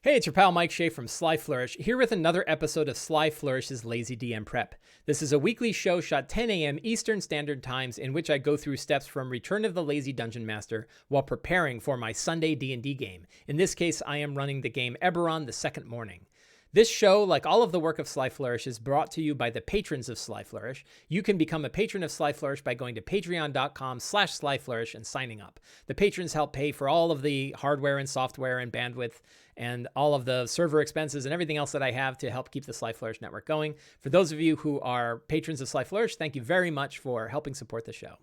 Hey, it's your pal Mike Shea from Sly Flourish, here with another episode of Sly Flourish's Lazy DM Prep. This is a weekly show shot 10 a.m. Eastern Standard Times in which I go through steps from Return of the Lazy Dungeon Master while preparing for my Sunday D&D game. In this case, I am running the game Eberron, the Second Mourning. This show, like all of the work of Sly Flourish, is brought to you by the patrons of Sly Flourish. You can become a patron of Sly Flourish by going to patreon.com/slyflourish and signing up. The patrons help pay for all of the hardware and software and bandwidth and all of the server expenses and everything else that I have to help keep the Sly Flourish network going. For those of you who are patrons of Sly Flourish, thank you very much for helping support the show.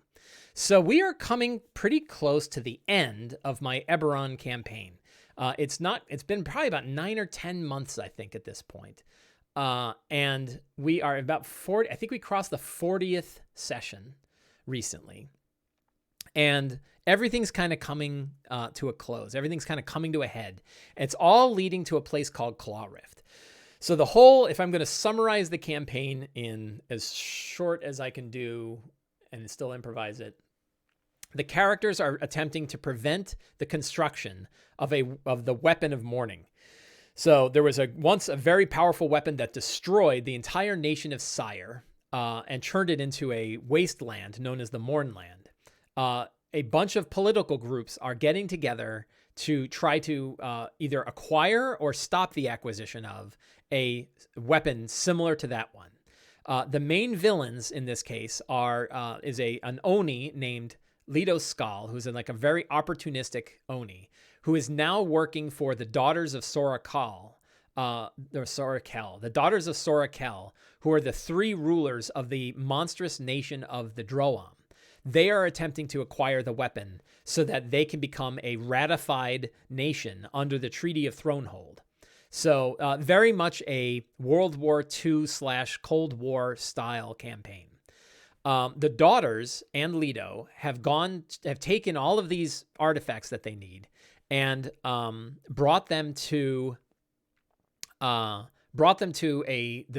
So we are coming pretty close to the end of my Eberron campaign. It's been probably about 9 or 10 months, I think, at this point. And we are about 40, I think we crossed the 40th session recently. And everything's kind of coming to a close. Everything's kind of coming to a head. It's all leading to a place called Claw Rift. So the whole, if I'm going to summarize the campaign in as short as I can do and still improvise it, the characters are attempting to prevent the construction of the weapon of mourning. So there was once a very powerful weapon that destroyed the entire nation of Sire and turned it into a wasteland known as the Mournland. A bunch of political groups are getting together to try to either acquire or stop the acquisition of a weapon similar to that one. The main villains in this case is an Oni named Leto Skal, who's a very opportunistic Oni, who is now working for the Daughters of Sorakel, the Daughters of Sorakel, who are the three rulers of the monstrous nation of the Droam. They are attempting to acquire the weapon so that they can become a ratified nation under the Treaty of Thronehold. So very much a World War II/Cold War style campaign. The daughters and Leto have taken all of these artifacts that they need and brought them to the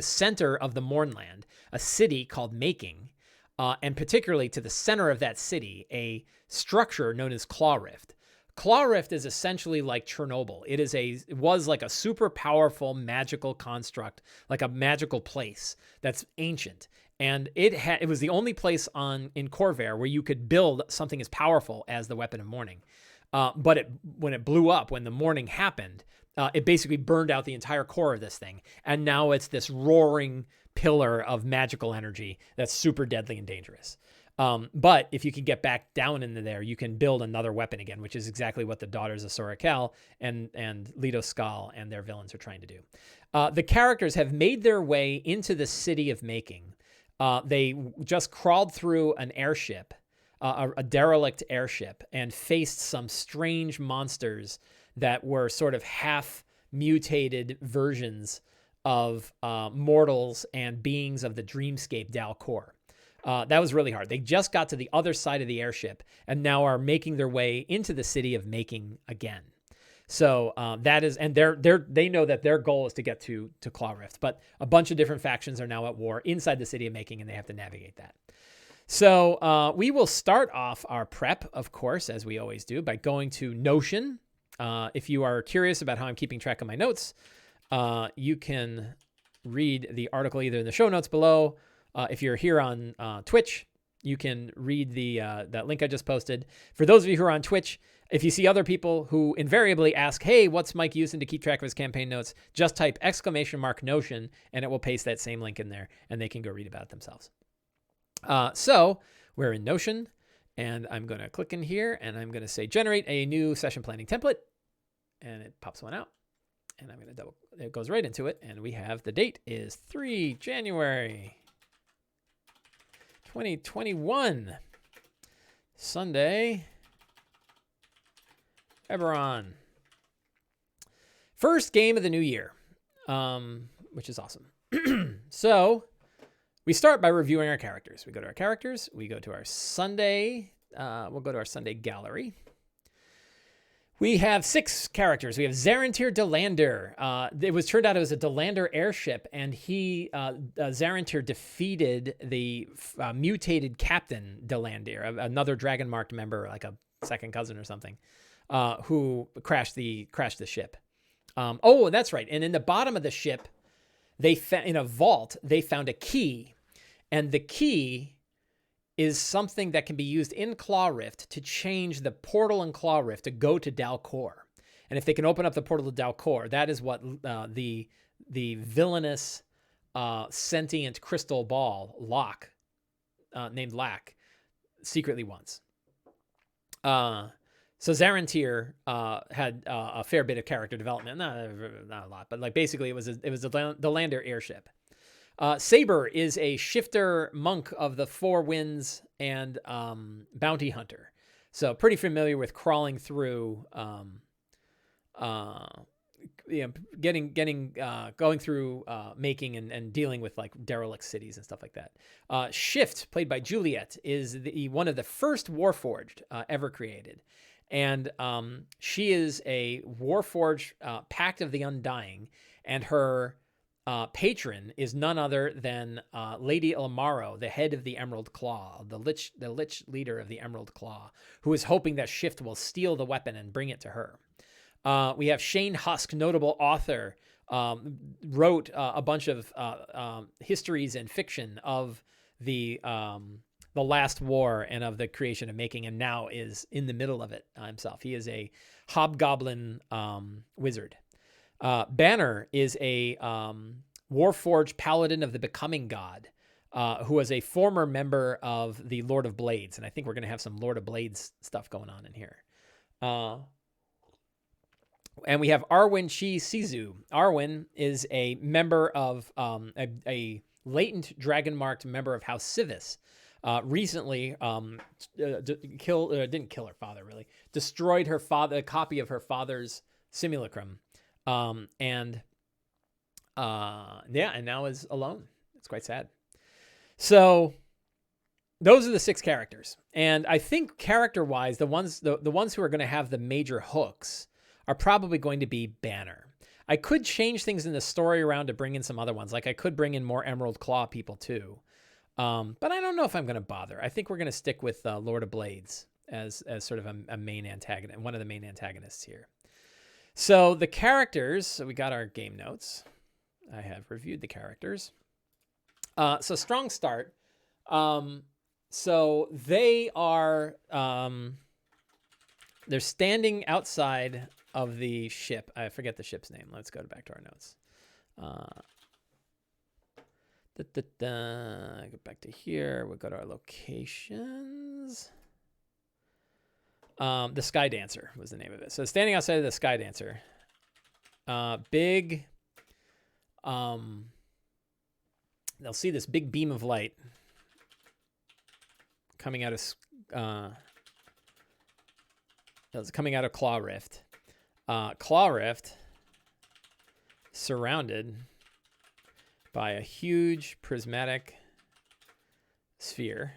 center of the Mournland, a city called Making, and particularly to the center of that city, a structure known as Claw Rift. Claw Rift is essentially like Chernobyl. It was like a super powerful magical construct, like a magical place that's ancient. And it was the only place in Corvair where you could build something as powerful as the Weapon of Mourning. But when it blew up, when the mourning happened, it basically burned out the entire core of this thing. And now it's this roaring pillar of magical energy that's super deadly and dangerous. But if you can get back down into there, you can build another weapon again, which is exactly what the Daughters of Sorakel and Leto Skal and their villains are trying to do. The characters have made their way into the city of Making. They just crawled through an airship, a derelict airship, and faced some strange monsters that were sort of half-mutated versions of mortals and beings of the dreamscape Dalcor. That was really hard. They just got to the other side of the airship and now are making their way into the city of Making again. So that is, and they know that their goal is to get to Claw Rift, but a bunch of different factions are now at war inside the city of Making, and they have to navigate that. So we will start off our prep, of course, as we always do, by going to Notion. If you are curious about how I'm keeping track of my notes, you can read the article either in the show notes below. If you're here on Twitch, you can read that link I just posted. For those of you who are on Twitch, if you see other people who invariably ask, hey, what's Mike using to keep track of his campaign notes, just type !Notion and it will paste that same link in there and they can go read about it themselves. So we're in Notion and I'm going to click in here and I'm going to say generate a new session planning template, and it pops one out, and I'm going to it goes right into it, and we have the date is 3 January 2021, Sunday, Eberron. First game of the new year, which is awesome. So we start by reviewing our characters. We go to our characters. We go to our Sunday. We'll go to our Sunday gallery. We have 6 characters. We have Zarantir Delander. It turned out it was a Delander airship, and Zarantir defeated the mutated Captain Delander, another dragon-marked member, like a second cousin or something, who crashed the ship. Oh, that's right. And in the bottom of the ship, in a vault, they found a key. And the key is something that can be used in Claw Rift to change the portal in Claw Rift to go to Dalcor. And if they can open up the portal to Dalcor, that is what the villainous sentient crystal ball Locke, named Lack, secretly wants. So Zarantir had a fair bit of character development, not a lot, but like basically it was the Lander airship. Saber is a shifter monk of the Four Winds and bounty hunter, so pretty familiar with crawling through, going through making and dealing with like derelict cities and stuff like that. Shift, played by Juliet, is one of the first Warforged ever created. And she is a Warforged Pact of the Undying, and her patron is none other than Lady Ilmaro, the head of the Emerald Claw, the lich leader of the Emerald Claw, who is hoping that Shift will steal the weapon and bring it to her. We have Shane Husk, notable author, wrote a bunch of histories and fiction of the last war and of the creation of making, and now is in the middle of it himself. He is a hobgoblin wizard. Banner is a Warforged paladin of the Becoming God, who was a former member of the Lord of Blades, and I think we're going to have some Lord of Blades stuff going on in here. And we have Arwen Chi Sizu. Arwen is a member of a latent dragon-marked member of House Civis. Recently didn't kill her father, really. Destroyed a copy of her father's simulacrum. And now is alone. It's quite sad. So those are the 6 characters. And I think character-wise, the ones who are going to have the major hooks are probably going to be Banner. I could change things in the story around to bring in some other ones. Like I could bring in more Emerald Claw people too. But I don't know if I'm going to bother. I think we're going to stick with Lord of Blades as sort of a main antagonist, one of the main antagonists here. So the characters, so we got our game notes. I have reviewed the characters. So strong start. So they are, they're standing outside of the ship. I forget the ship's name. Let's go back to our notes. Go back to here. We'll go to our locations. The Sky Dancer was the name of it. So standing outside of the Sky Dancer. Big. They'll see this big beam of light coming out of Claw Rift. Claw Rift surrounded by a huge prismatic sphere.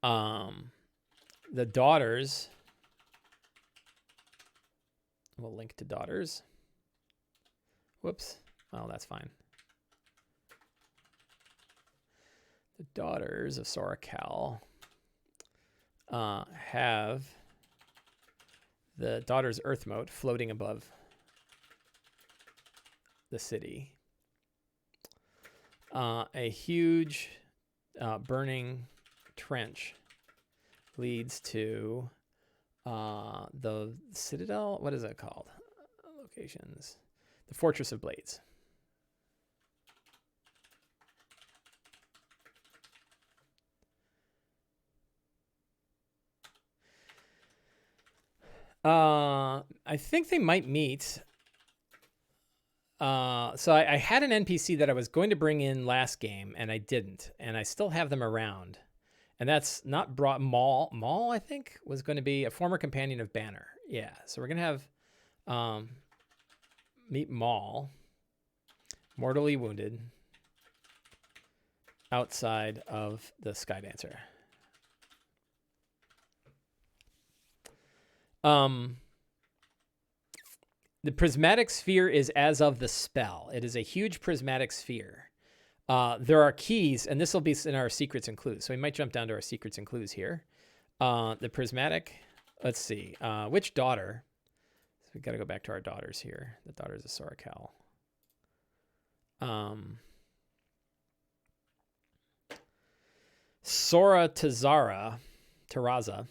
The daughters, we'll link to daughters. Whoops. Well, that's fine. The daughters of Sorakal have the daughter's Earth Moat floating above the city. A huge burning trench leads to the Citadel. What is it called? Locations. The Fortress of Blades. I think they might meet. So I had an NPC that I was going to bring in last game, and I didn't, and I still have them around. And that's not brought Maul. Maul, I think, was going to be a former companion of Banner. Yeah, so we're going to have meet Maul, mortally wounded, outside of the Sky Dancer. The Prismatic Sphere is as of the spell. It is a huge prismatic sphere. There are keys, and this will be in our secrets and clues. So we might jump down to our secrets and clues here. The prismatic, let's see, which daughter? So we got to go back to our daughters here. The daughters of Soracal. Sora Taraza.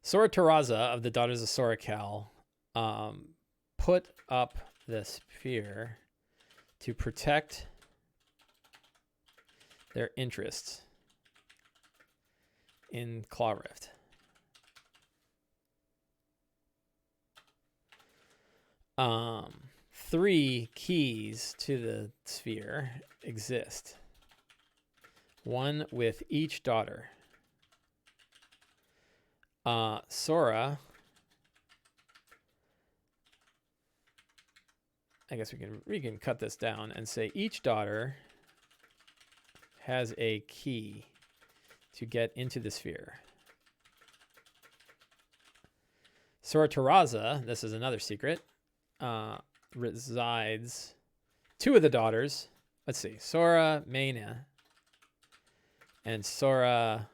Sora Taraza of the Daughters of Soracal put up the sphere to protect their interests in Claw Rift. Three keys to the sphere exist. One with each daughter. Sora, I guess we can cut this down and say each daughter has a key to get into the sphere. Sora Taraza, this is another secret, resides two of the daughters. Let's see, Sora Maina and Sora,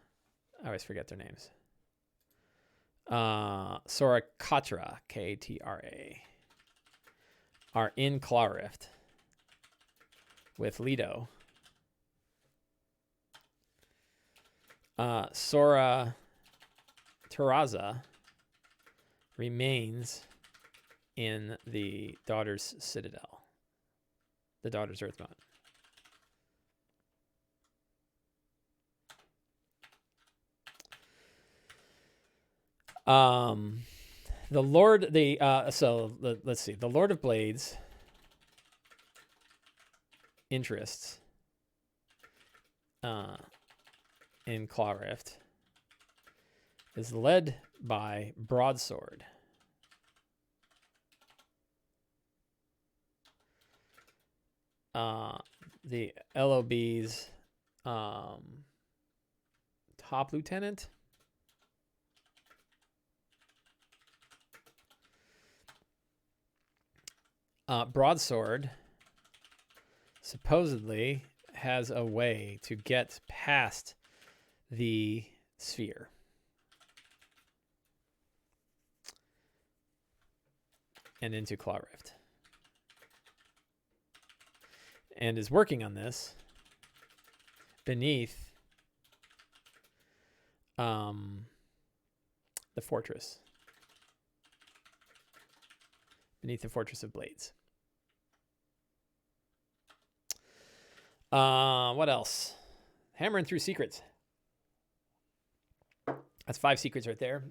I always forget their names. Sora Katra, Katra, are in Claw Rift with Lido. Sora Taraza remains in the Daughter's Citadel, the Daughter's Earthmount. Let's see. The Lord of Blades interests in Claw Rift is led by Broadsword. The LOB's top lieutenant. Broadsword supposedly has a way to get past the sphere. And into Claw Rift. And is working on this beneath the fortress. Beneath the Fortress of Blades. What else? Hammering through secrets. That's 5 secrets right there.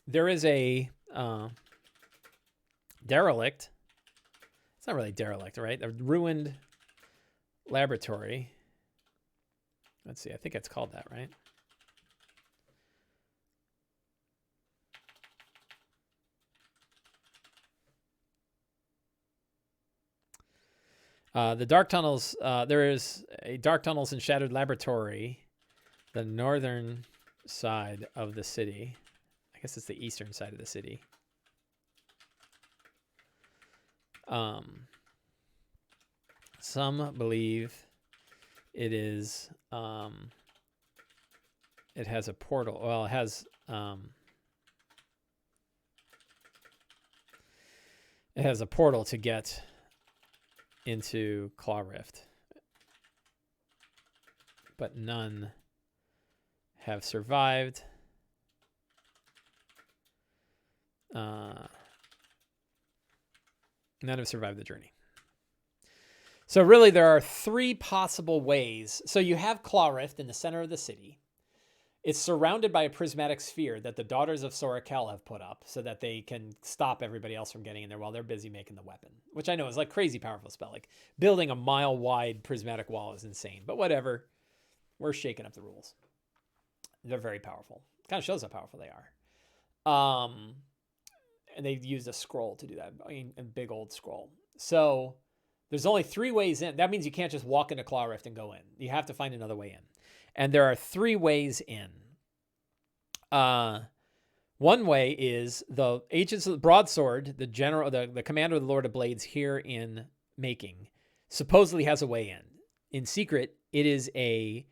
There is a derelict. It's not really derelict, right? A ruined laboratory. Let's see. I think it's called that, right? The Dark Tunnels, there is a Dark Tunnels and Shattered Laboratory, the northern side of the city. I guess it's the eastern side of the city. Some believe it is, it has a portal. Well, it has a portal to get into Claw Rift, but none have survived. None have survived the journey. So really there are 3 possible ways. So you have Claw Rift in the center of the city. It's surrounded by a prismatic sphere that the Daughters of Soracal have put up so that they can stop everybody else from getting in there while they're busy making the weapon, which I know is like crazy powerful spell. Like building a mile-wide prismatic wall is insane, but whatever. We're shaking up the rules. They're very powerful. Kind of shows how powerful they are. And they've used a scroll to do that, I mean, a big old scroll. So there's only 3 ways in. That means you can't just walk into Claw Rift and go in. You have to find another way in. And there are 3 ways in. One way is the Agents of the Broadsword, the commander of the Lord of Blades here in Making, supposedly has a way in. in secret, it is a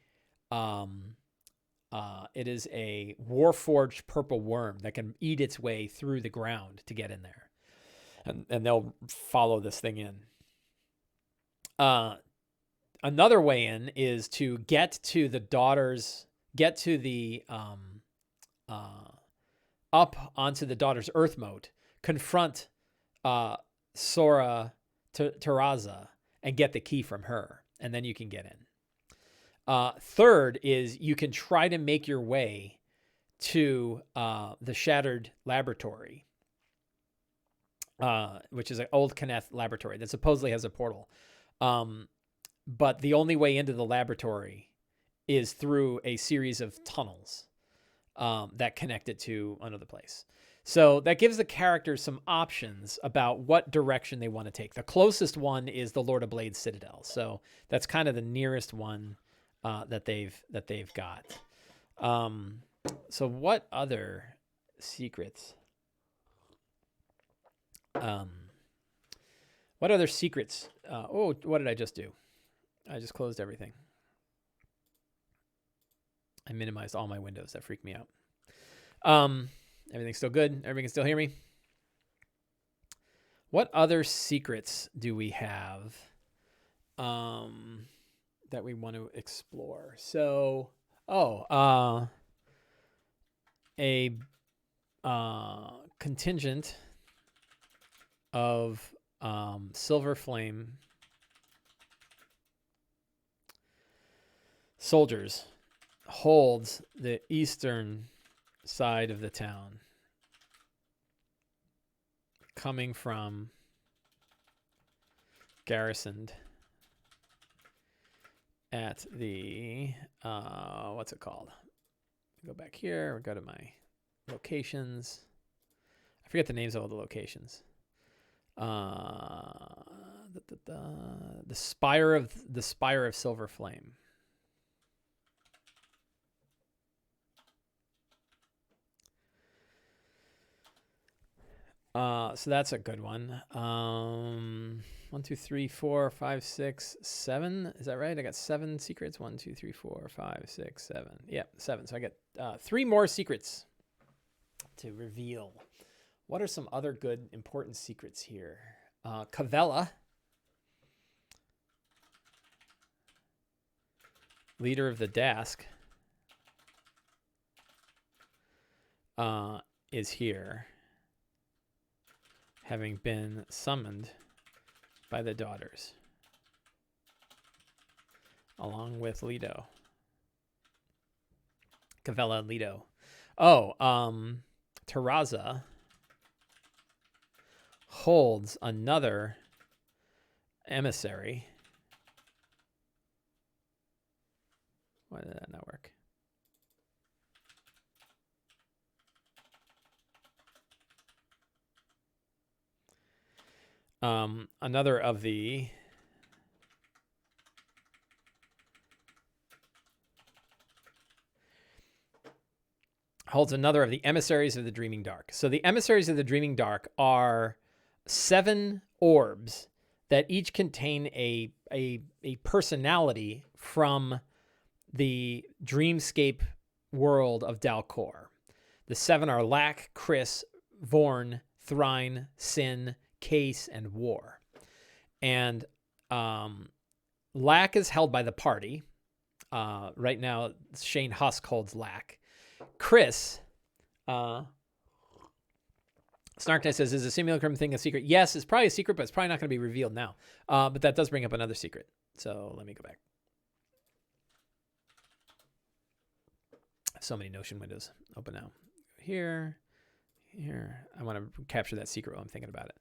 warforged purple worm that can eat its way through the ground to get in there, and they'll follow this thing in. Another way in is to get to the up onto the daughter's earth moat, confront Sora Terraza, and get the key from her, and then you can get in. Third is you can try to make your way to the Shattered Laboratory, which is an old Kenneth laboratory that supposedly has a portal. But the only way into the laboratory is through a series of tunnels that connect it to another place. So that gives the characters some options about what direction they want to take. The closest one is the Lord of Blades Citadel. So that's kind of the nearest one that they've got. So what other secrets? What other secrets? What did I just do? I just closed everything. I minimized all my windows. That freaked me out. Everything's still good. Everybody can still hear me. What other secrets do we have that we want to explore? So, a contingent of Silver Flame soldiers holds the eastern side of the town, coming from garrisoned at the what's it called? Go back here, or go to my locations. I forget the names of all the locations. The Spire of Silver Flame. So that's a good one. 1, 2, 3, 4, 5, 6, 7. Is that right? I got 7 secrets. 1, 2, 3, 4, 5, 6, 7. Yeah, 7. So I got 3 more secrets to reveal. What are some other good, important secrets here? Cavella, leader of the Dask, is here, having been summoned by the daughters, along with Leto. Cavella and Leto. Terraza holds another emissary. Why did that not work? Another of the holds another of the Emissaries of the Dreaming Dark. So the Emissaries of the Dreaming Dark are 7 orbs that each contain a personality from the dreamscape world of Dalcor. The 7 are Lack, Chris, Vorn, Thrine, Sin, Case, and War. And Lack is held by the party. Right now, Shane Husk holds Lack. Chris, Snarknight says, is a simulacrum thing a secret? Yes, it's probably a secret, but it's probably not going to be revealed now. But that does bring up another secret. So let me go back. So many Notion windows open now. Here. I want to capture that secret while I'm thinking about it.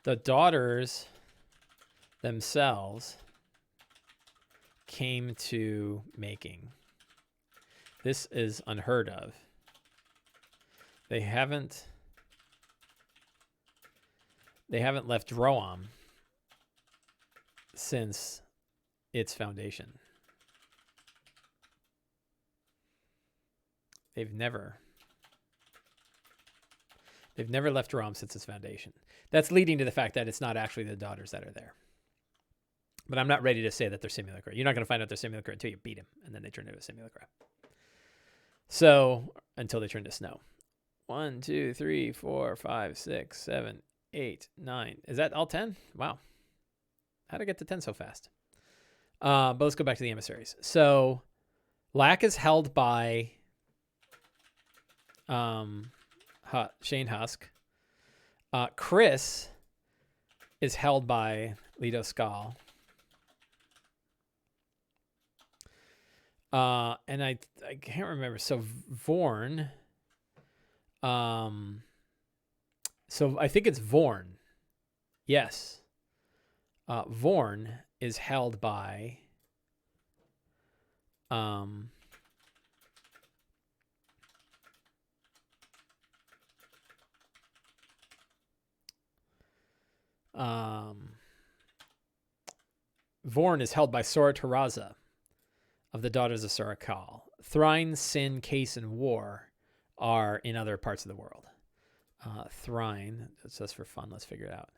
The daughters themselves came to making. This is unheard of. They haven't left Droam since its foundation. They've never left Droam since its foundation. That's leading to the fact that it's not actually the daughters that are there. But I'm not ready to say that they're simulacra. You're not going to find out they're simulacra until you beat them, and then they turn into a simulacra. So, until they turn to snow. 1, 2, 3, 4, 5, 6, 7, 8, 9. Is that all 10? Wow. How'd I get to 10 so fast? But let's go back to the emissaries. So, Lack is held by Shane Husk. Chris is held by Lido Skal. And I can't remember. So Vorn. So I think it's Vorn. Yes. Vorn is held by Vorn is held by Sora Taraza of the Daughters of Sarakal. Thrine, Sin, Case, and War are in other parts of the world. Thrine, that's just for fun, let's figure it out.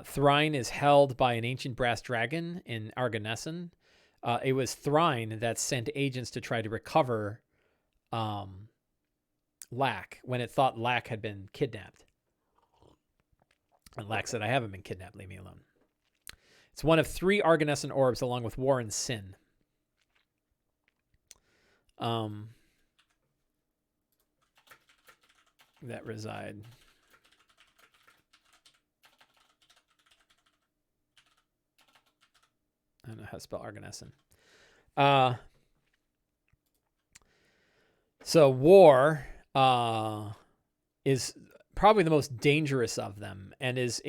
Thrine is held by an ancient brass dragon in Argonessen. It was Thrine that sent agents to try to recover Lack when it thought Lack had been kidnapped. And Lack said, I haven't been kidnapped, leave me alone. It's one of 3 Argonessen orbs along with War and Sin. That reside. I don't know how to spell Argonessen. So War is probably the most dangerous of them, and is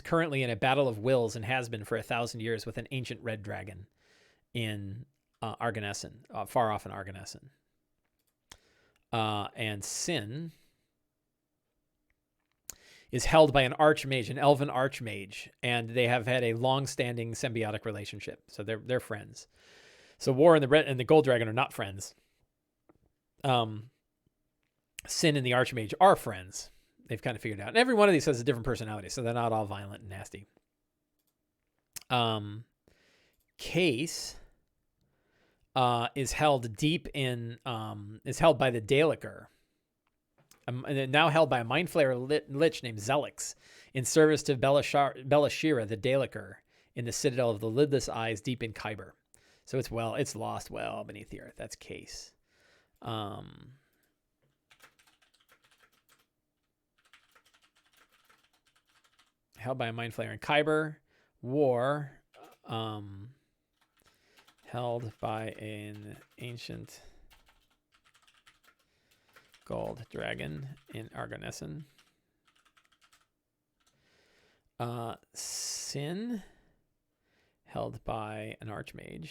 currently in a battle of wills and has been for 1,000 years with an ancient red dragon in Argonessen, far off in Argonessen. And Sin is held by an archmage, an elven archmage, and they have had a long-standing symbiotic relationship. So they're friends. So War and the Gold Dragon are not friends. Sin and the archmage are friends. They've kind of figured it out. And every one of these has a different personality, so they're not all violent and nasty. Case is held deep in is held by the Daliker. And now held by a mind flayer lich named Zelix in service to Belashira, the Daliker, in the citadel of the lidless eyes deep in Kyber. So it's lost well beneath the earth. That's Case. Held by a mind flayer in Kyber. War. Held by an ancient gold dragon in Argonessen. Sin, held by an archmage.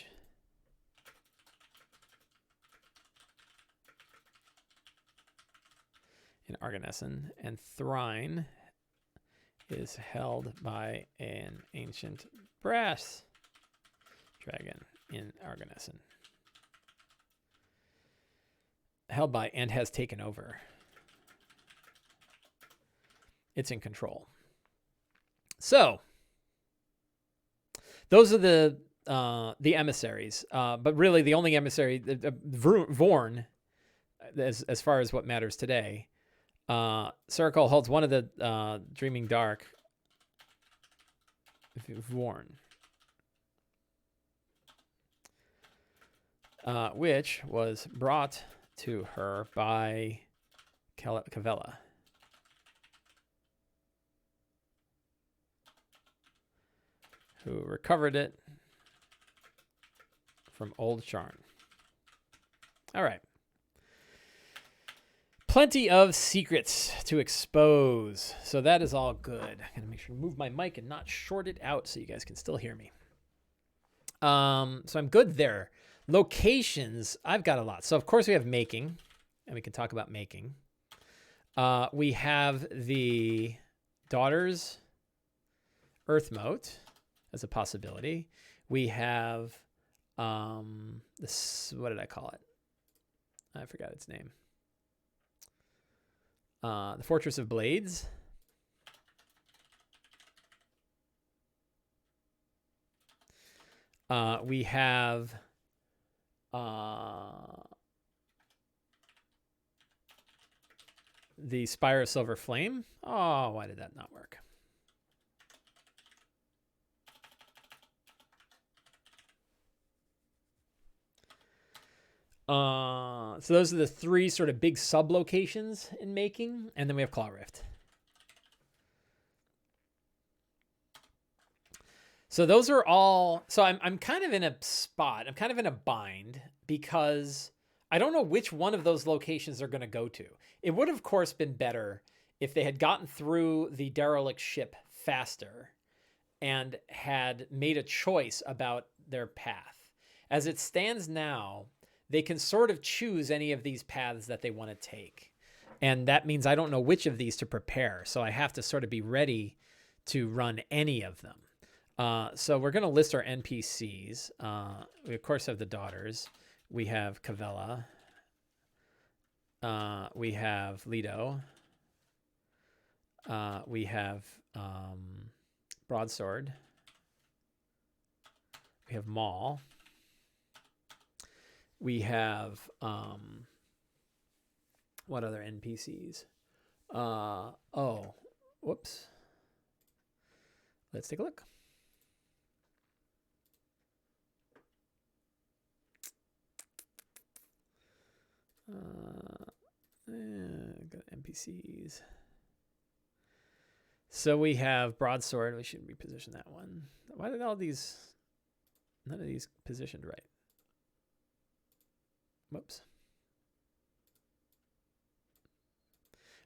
In Argonessen. And Thrine is held by an ancient brass dragon in Argonessen. Held by and has taken over. It's in control. So those are the emissaries. But really the only emissary, Vorn, as far as what matters today, Sarakal holds one of the Dreaming Dark. Vorn. Which was brought to her by Cavella. Who recovered it from Old Charn. All right. Plenty of secrets to expose. So that is all good. I'm going to make sure to move my mic and not short it out so you guys can still hear me. So I'm good there. Locations, I've got a lot. So, of course, we have making, and we can talk about making. We have the Daughters Earth Moat as a possibility. We have this, what did I call it? I forgot its name. The Fortress of Blades. We have the Spire of Silver Flame. Oh, why did that not work? So those are the three sort of big sub locations in making, and then we have Claw Rift. So those are all. So I'm kind of in a spot. I'm kind of in a bind because I don't know which one of those locations they're going to go to. It would, of course, been better if they had gotten through the derelict ship faster and had made a choice about their path. As it stands now, they can sort of choose any of these paths that they want to take. And that means I don't know which of these to prepare. So I have to sort of be ready to run any of them. So we're going to list our NPCs. We, of course, have the daughters. We have Cavella. We have Leto. We have Broadsword. We have Maul. We have, what other NPCs? Oh, whoops. Let's take a look. Got NPCs. So we have Broadsword. We should reposition that one. Why did all these, none of these positioned right? Whoops.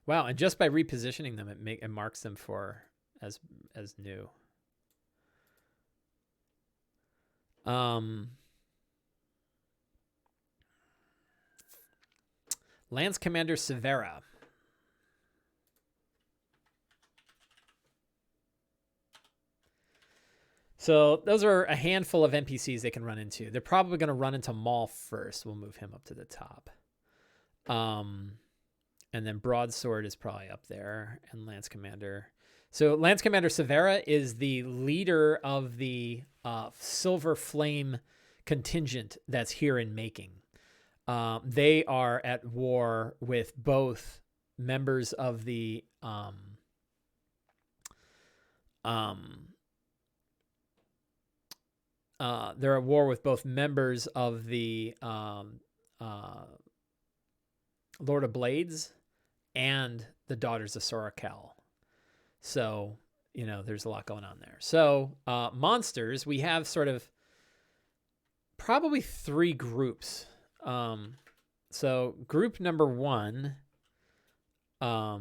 Wow, and just by repositioning them, it marks them for as new. Lance Commander Severa. So those are a handful of NPCs they can run into. They're probably going to run into Maul first. We'll move him up to the top. And then Broadsword is probably up there, and Lance Commander. So Lance Commander Severa is the leader of the Silver Flame contingent that's here in making. They are at war with both members of the they're at war with both members of the Lord of Blades and the Daughters of Sorakel. So, you know, there's a lot going on there. So, monsters, we have sort of probably three groups. So group number one, I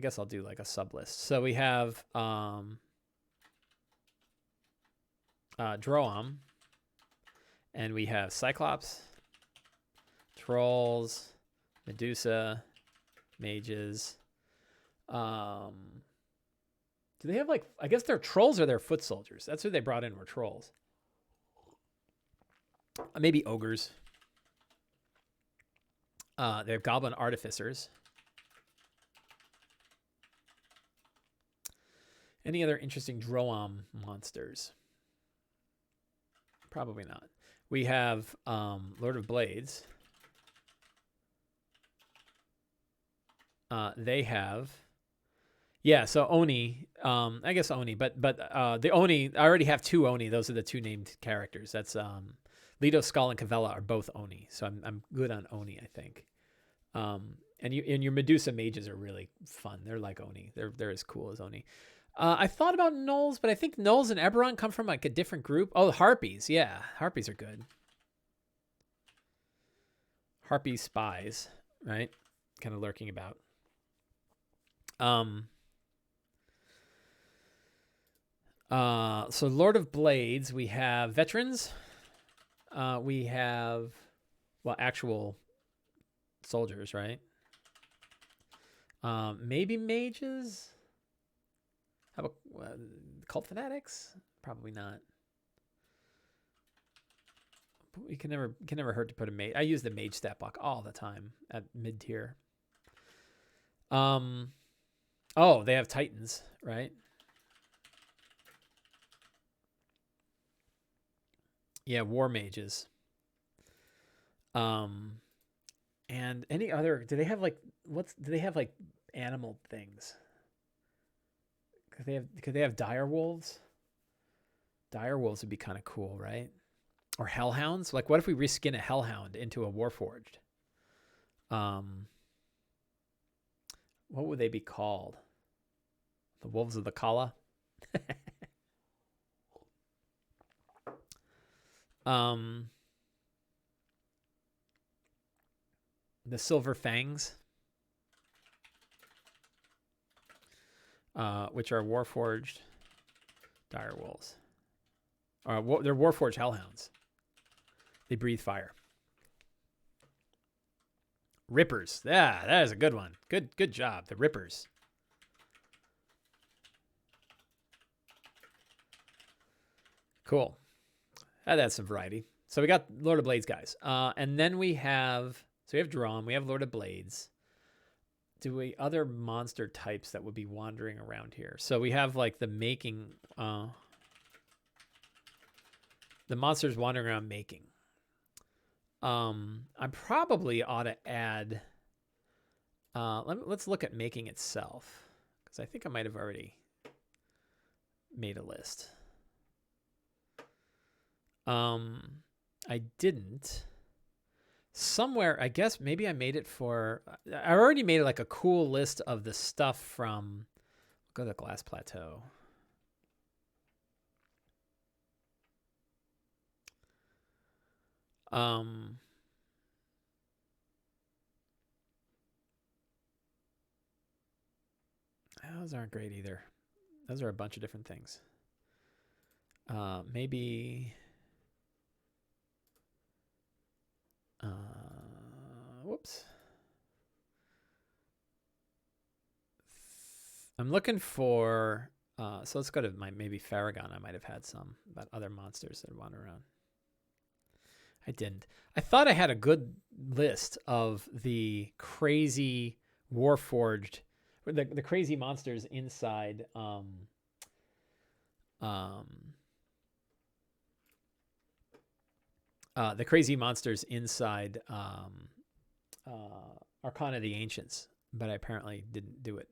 guess I'll do like a sub list. So we have Droam, and we have Cyclops, Trolls, Medusa, Mages. Do they have like, I guess their Trolls are their foot soldiers. That's who they brought in, were Trolls. Maybe Ogres. They have Goblin Artificers. Any other interesting Droam monsters? Probably not. We have Lord of Blades. They have, yeah. So Oni, I guess Oni, but the Oni, I already have two Oni. Those are the two named characters. That's Leto, Skull, and Cavella are both Oni. So I'm good on Oni, I think. And your Medusa mages are really fun. They're like Oni. They're as cool as Oni. I thought about Gnolls, but I think Gnolls and Eberron come from like a different group. Oh, Harpies. Yeah, Harpies are good. Harpy spies, right? Kind of lurking about. So Lord of Blades, we have veterans. We have, well, actual soldiers, right? Maybe mages. How about cult fanatics? Probably not. But we can never hurt to put a mage. I use the mage stat block all the time at mid tier. Oh, they have Titans, right? Yeah, war mages. And any other? Do they have like Do they have like animal things? Could they have dire wolves? Dire wolves would be kind of cool, right? Or hellhounds. Like, what if we reskin a hellhound into a warforged? What would they be called? The wolves of the Kala. The silver fangs, which are warforged dire wolves. They're warforged hellhounds. They breathe fire. Rippers. Yeah, that is a good one. Good job. The Rippers. Cool. That adds some variety. So we got Lord of Blades guys. And then we have Drum, we have Lord of Blades. Do we other monster types that would be wandering around here? So we have like the making the monsters wandering around making. I probably ought to add let's look at making itself, because I think I might have already made a list. I didn't. Somewhere, I guess maybe I made it for... I already made like a cool list of the stuff from... Go to the Glass Plateau. Those aren't great either. Those are a bunch of different things. Maybe... whoops. I'm looking for... so let's go to maybe Farragon. I might have had some about other monsters that wander around. I didn't. I thought I had a good list of the crazy warforged, the crazy monsters inside the crazy monsters inside Arcana of the Ancients, but I apparently didn't do it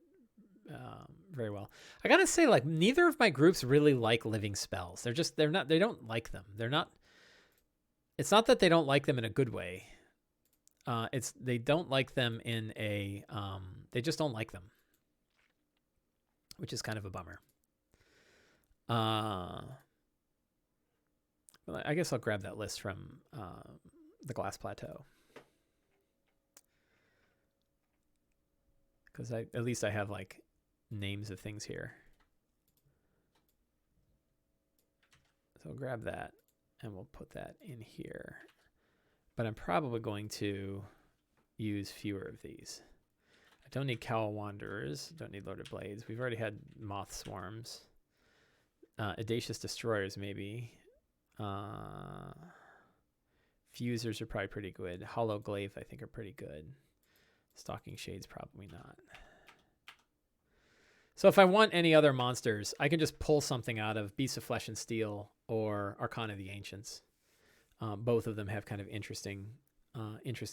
very well. I gotta say, like, neither of my groups really like living spells. They don't like them. It's not that they don't like them in a good way. They don't like them in a, they just don't like them, which is kind of a bummer. Well, I guess I'll grab that list from the Glass Plateau, because at least I have like names of things here. So I'll grab that and we'll put that in here. But I'm probably going to use fewer of these. I don't need Cowl Wanderers. Don't need Lord of Blades. We've already had Moth Swarms. Audacious Destroyers, maybe. Fusers are probably pretty good. Hollow Glaive, I think, are pretty good. Stalking Shades, probably not. So if I want any other monsters, I can just pull something out of Beasts of Flesh and Steel or Arcana of the Ancients. Both of them have kind of interesting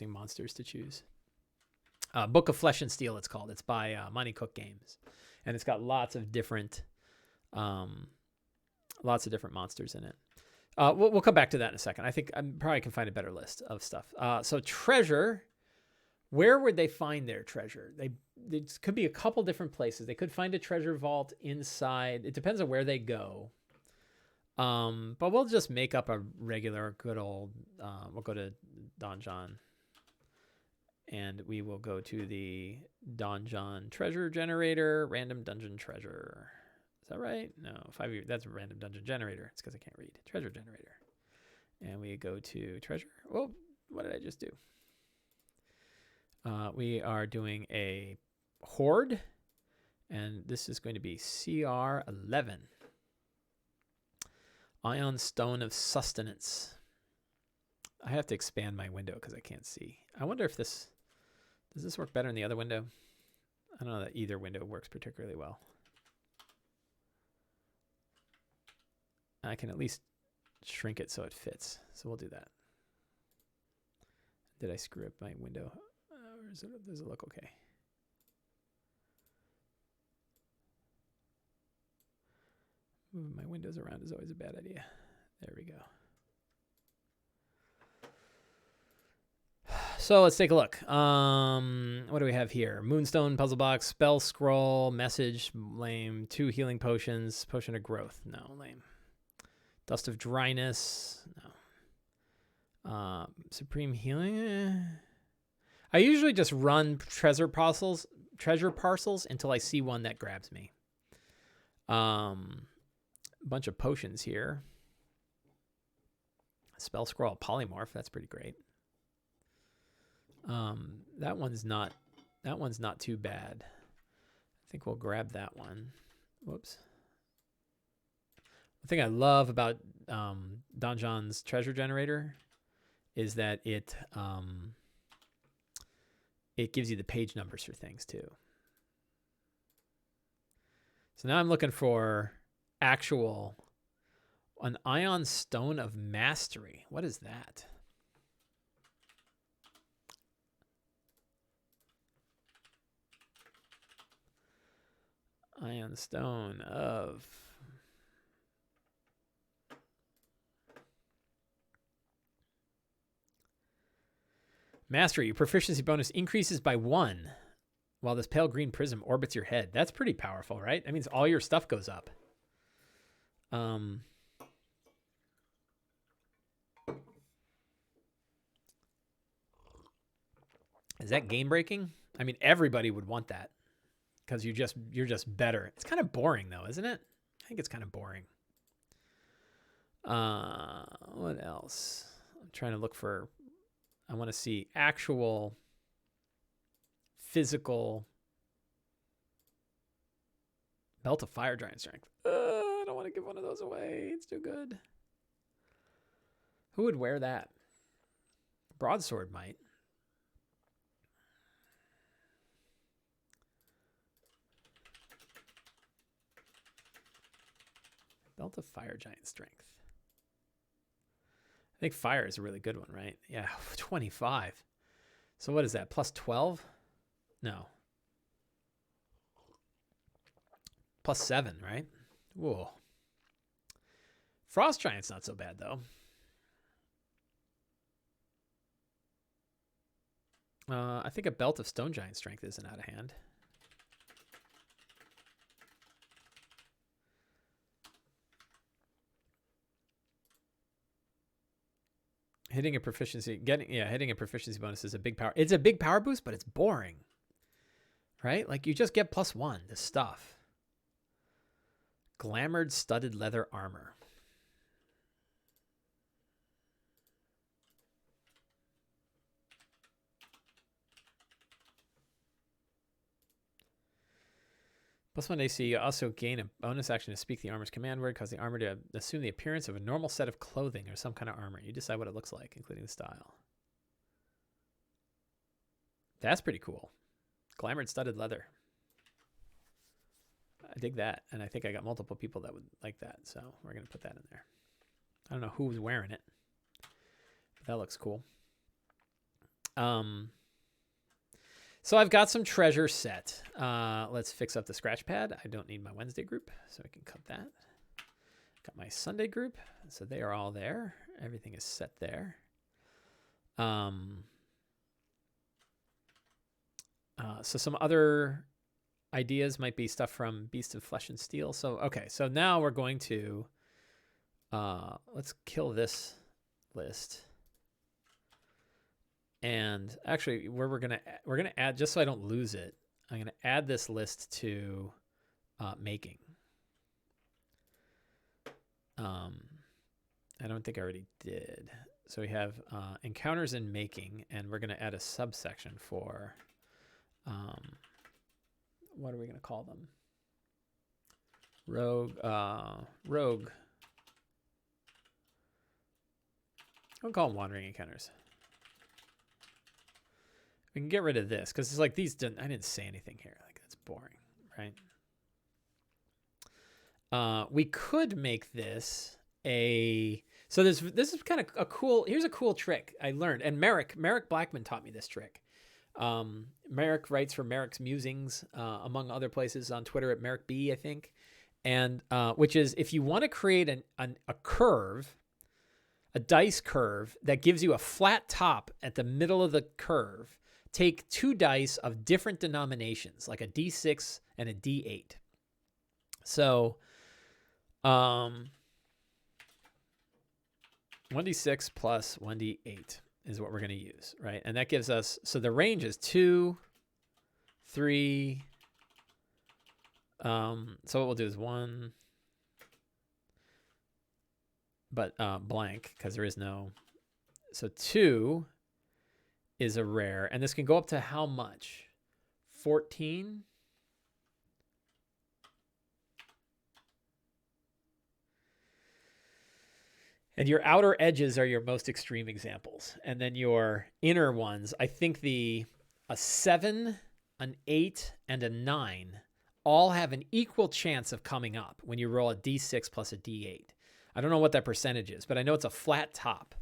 monsters to choose. Book of Flesh and Steel, it's called. It's by Monty Cook Games, and it's got lots of different monsters in it. We'll come back to that in a second. I think I probably can find a better list of stuff. So treasure, where would they find their treasure? They could be a couple different places. They could find a treasure vault inside. It depends on where they go. But we'll just make up a regular good old, we'll go to Donjon, and we will go to the Donjon treasure generator, random dungeon treasure. Is that right? No, 5 years. That's a random dungeon generator. It's because I can't read. Treasure generator. And we go to treasure. Well, what did I just do? We are doing a horde, and this is going to be CR11. Ion Stone of Sustenance. I have to expand my window because I can't see. I wonder if does this work better in the other window? I don't know that either window works particularly well. I can at least shrink it so it fits. So we'll do that. Did I screw up my window? Or does it look okay? Moving my windows around is always a bad idea. There we go. So let's take a look. What do we have here? Moonstone, puzzle box, spell scroll, message, lame. 2 healing potions, potion of growth. No, lame. Dust of dryness. No. Supreme healing. I usually just run treasure parcels until I see one that grabs me. Bunch of potions here. Spell scroll, polymorph. That's pretty great. That one's not too bad. I think we'll grab that one. Whoops. The thing I love about Donjon's treasure generator is that it gives you the page numbers for things too. So now I'm looking for an Ion Stone of Mastery. What is that? Ion Stone of Mastery. Your proficiency bonus increases by 1 while this pale green prism orbits your head. That's pretty powerful, right? That means all your stuff goes up. Is that game breaking? I mean, everybody would want that because you're just better. It's kind of boring though, isn't it? I think it's kind of boring. What else? I'm trying to look for. I want to see actual physical belt of fire giant strength. I don't want to give one of those away. It's too good. Who would wear that? Broadsword might. Belt of fire giant strength. I think fire is a really good one, right? Yeah, 25. So what is that? Plus 12? No. Plus 7, right? Whoa. Frost giant's not so bad though. I think a belt of stone giant strength isn't out of hand. Hitting a proficiency bonus is a big power. It's a big power boost, but it's boring. Right? Like you just get +1 to stuff. Glamored studded leather armor. +1 AC, you also gain a bonus action to speak the armor's command word, cause the armor to assume the appearance of a normal set of clothing or some kind of armor. You decide what it looks like, including the style. That's pretty cool. Glamored studded leather. I dig that, and I think I got multiple people that would like that, so we're going to put that in there. I don't know who's wearing it, but that looks cool. So I've got some treasure set. Let's fix up the scratch pad. I don't need my Wednesday group, so I can cut that. Got my Sunday group, so they are all there. Everything is set there. So some other ideas might be stuff from Beast of Flesh and Steel. So, okay, so now we're going to, let's kill this list. And actually, we're gonna add, just so I don't lose it, I'm gonna add this list to making. I don't think I already did. So we have encounters in making, and we're gonna add a subsection for what are we gonna call them? Rogue. I'll call them wandering encounters. We can get rid of this because it's like these didn't. I didn't say anything here. Like that's boring, right? We could make this so this is kind of a cool, here's a cool trick I learned. And Merrick Blackman taught me this trick. Merrick writes for Merrick's Musings, among other places, on Twitter at Merrick B, I think. And which is, if you want to create a curve, a dice curve that gives you a flat top at the middle of the curve, take 2 dice of different denominations, like a D6 and a D8. So 1d6 plus 1d8 is what we're going to use, right? And that gives us, so the range is 2, 3. So what we'll do is 1, but blank, because there is no. So 2 is a rare, and this can go up to how much? 14. And your outer edges are your most extreme examples. And then your inner ones, I think a 7, an 8, and a 9 all have an equal chance of coming up when you roll a D6 plus a D8. I don't know what that percentage is, but I know it's a flat top.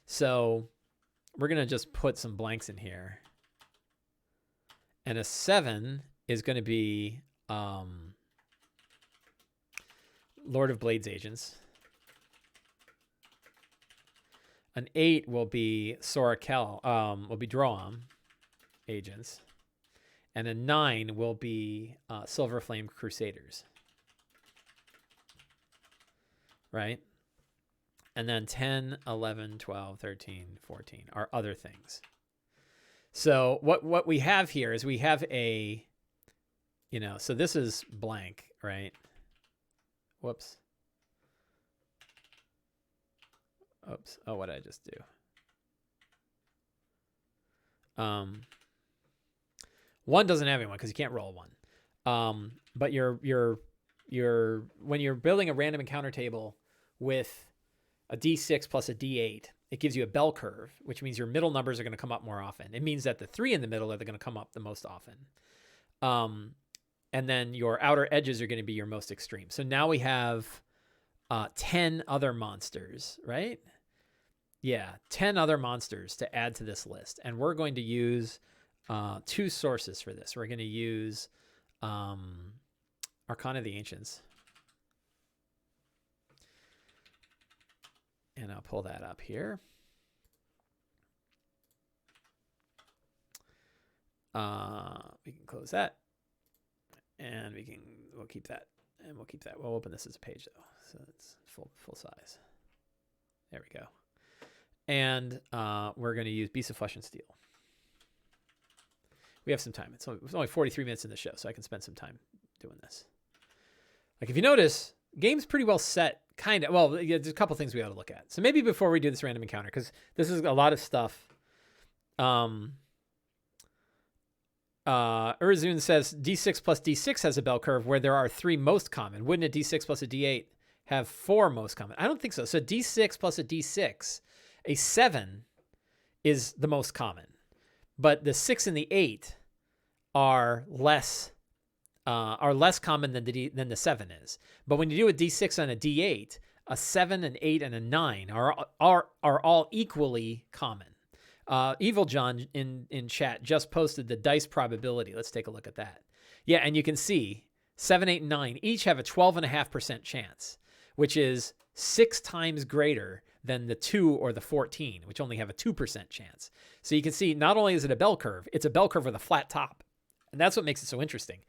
So we're going to just put some blanks in here. And a 7 is going to be Lord of Blades agents. An 8 will be Sorakel, will be Droam agents. And a 9 will be Silver Flame Crusaders. Right? And then 10, 11, 12, 13, 14 are other things. So what we have here is we have a, so this is blank, right? Whoops. Oops. Oh, what did I just do? One doesn't have anyone because you can't roll 1. But when you're building a random encounter table with a D6 plus a D8, it gives you a bell curve, which means your middle numbers are going to come up more often. It means that the 3 in the middle are going to come up the most often. And then your outer edges are going to be your most extreme. So now we have 10 other monsters, right? Yeah, 10 other monsters to add to this list. And we're going to use 2 sources for this. We're going to use Arcana of the Ancients. And I'll pull that up here. We can close that. And we'll keep that. And we'll keep that. We'll open this as a page though. So it's full size. There we go. And we're going to use Beasts of Flesh and Steel. We have some time. It's only 43 minutes in the show, so I can spend some time doing this. Like if you notice, game's pretty well set, kind of. Well, there's a couple things we ought to look at. So maybe before we do this random encounter, because this is a lot of stuff. Urzun says D6 plus D6 has a bell curve where there are 3 most common. Wouldn't a D6 plus a D8 have 4 most common? I don't think so. So D6 plus a D6, a 7 is the most common. But the 6 and the 8 are less common than the 7 is. But when you do a D6 and a D8, a 7, an 8, and a 9 are all equally common. Evil John in chat just posted the dice probability. Let's take a look at that. Yeah, and you can see 7, 8, and 9 each have a 12.5% chance, which is 6 times greater than the 2 or the 14, which only have a 2% chance. So you can see not only is it a bell curve, it's a bell curve with a flat top. And that's what makes it so interesting.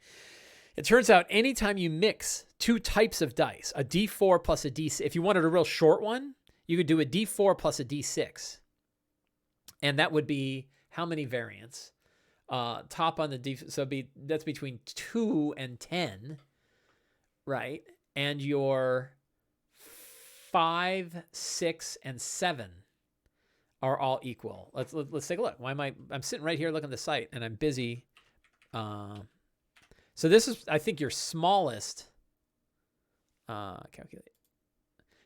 It turns out anytime you mix 2 types of dice, a D4 plus a D6, if you wanted a real short one, you could do a D4 plus a D6. And that would be how many variants? Top on the D, so that's between 2 and 10, right? And your 5, 6, and 7 are all equal. Let's take a look. I'm sitting right here looking at the site and I'm busy. So this is, I think, your smallest. Calculate.